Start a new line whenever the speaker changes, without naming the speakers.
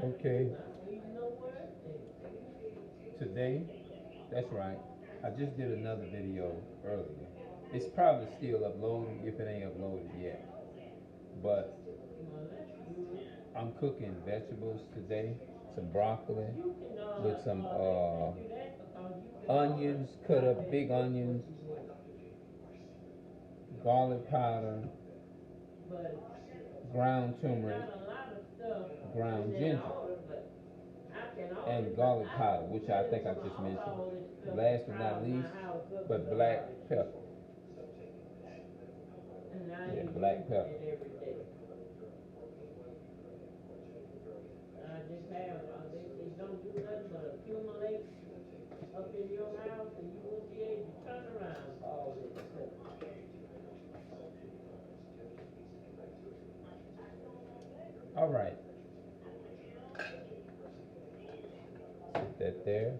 Okay. Today, that's right. I just did another video earlier. It's probably still uploading if it ain't uploaded yet. But I'm cooking vegetables today. Some broccoli with some onions, cut up big onions, garlic powder, ground turmeric, ground ginger, and garlic powder, which I think I just mentioned. Last but not least, but black pepper. Yeah, black pepper. I just have, they don't do nothing but accumulate up in your house and you won't be able to turn around for all this stuff. All right, set that there.